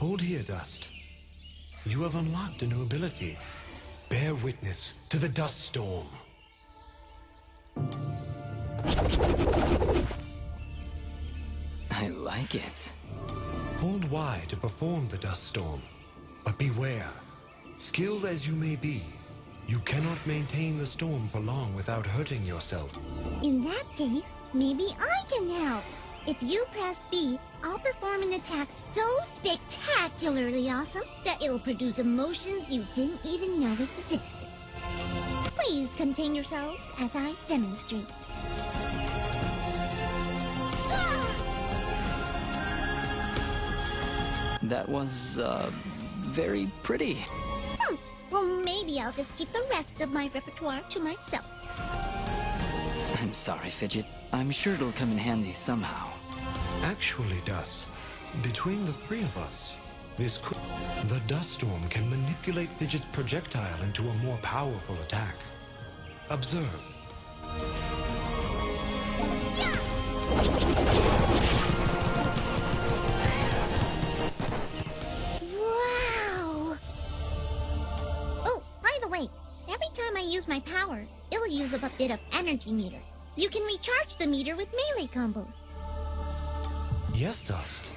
Hold here, Dust. You have unlocked a new ability. Bear witness to the Dust Storm. I like it. Hold Y to perform the Dust Storm. But beware. Skilled as you may be, you cannot maintain the storm for long without hurting yourself. In that case, maybe I can help. If you press B, I'll perform an attack so spectacularly awesome that it will produce emotions you didn't even know existed. Please contain yourselves as I demonstrate. That was, very pretty. Well, maybe I'll just keep the rest of my repertoire to myself. I'm sorry, Fidget. I'm sure it'll come in handy somehow. Actually, Dust, between the three of us, the Dust Storm can manipulate Fidget's projectile into a more powerful attack. Observe. Wow! Oh, by the way, every time I use my power, it'll use up a bit of energy meter. You can recharge the meter with melee combos. Yes, Dust.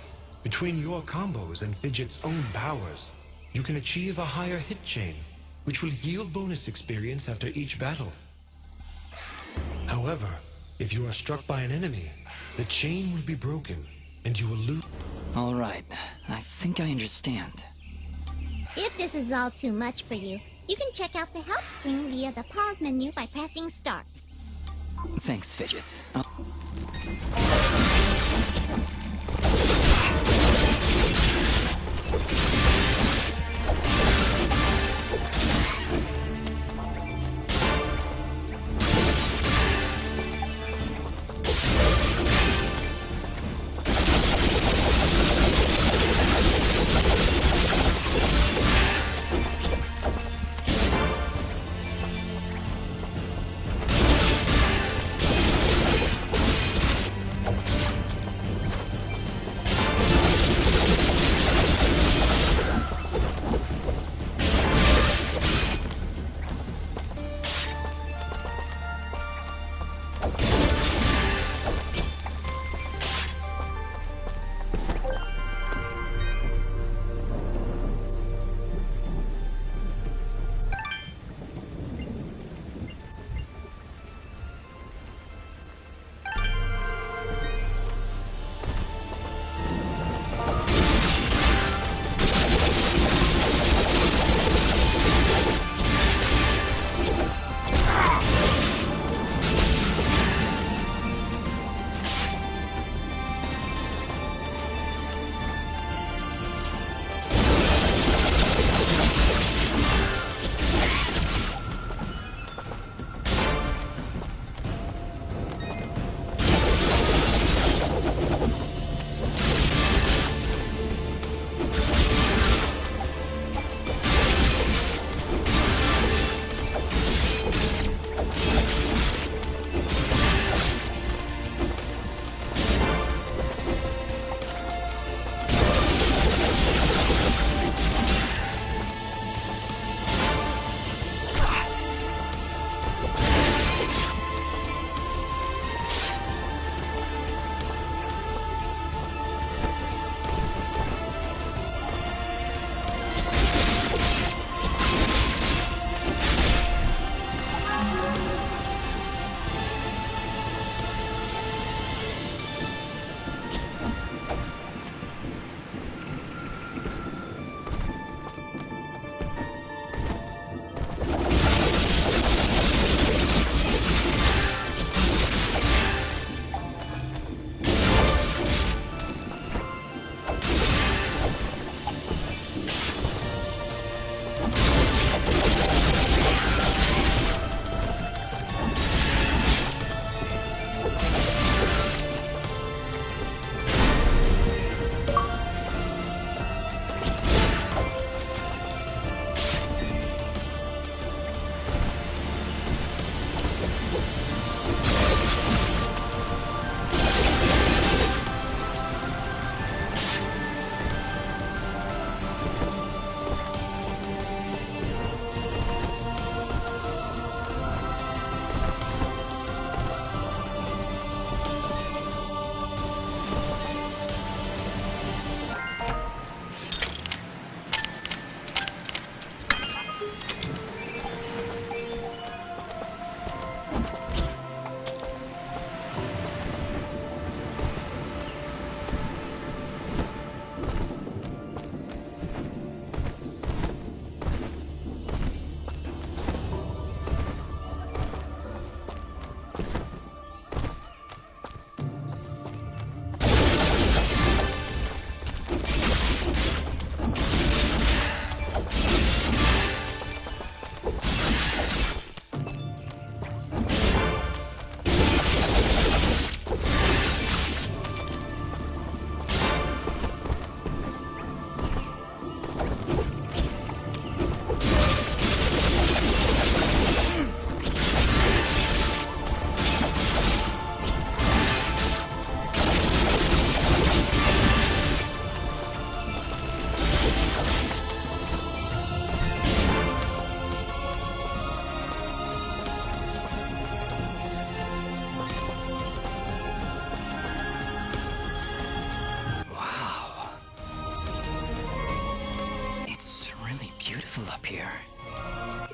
Between your combos and Fidget's own powers, you can achieve a higher hit chain, which will yield bonus experience after each battle. However, if you are struck by an enemy, the chain will be broken, and you will lose. All right. I think I understand. If this is all too much for you, you can check out the help screen via the pause menu by pressing start. Thanks, Fidget.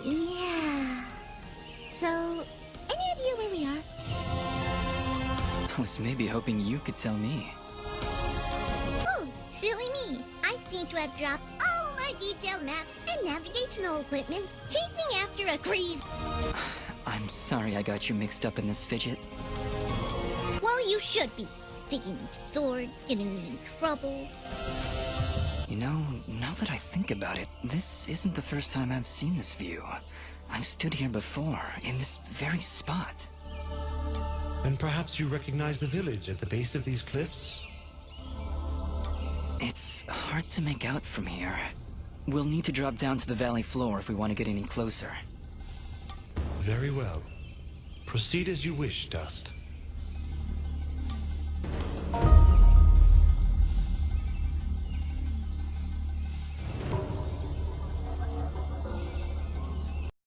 Yeah. So, any idea where we are? I was maybe hoping you could tell me. Oh, silly me. I seem to have dropped all my detailed maps and navigational equipment, chasing after a crazy... I'm sorry I got you mixed up in this, Fidget. Well, you should be. Taking my sword, getting me in trouble. You know, now that I think about it, this isn't the first time I've seen this view. I've stood here before, in this very spot. Then perhaps you recognize the village at the base of these cliffs? It's hard to make out from here. We'll need to drop down to the valley floor if we want to get any closer. Very well. Proceed as you wish, Dust.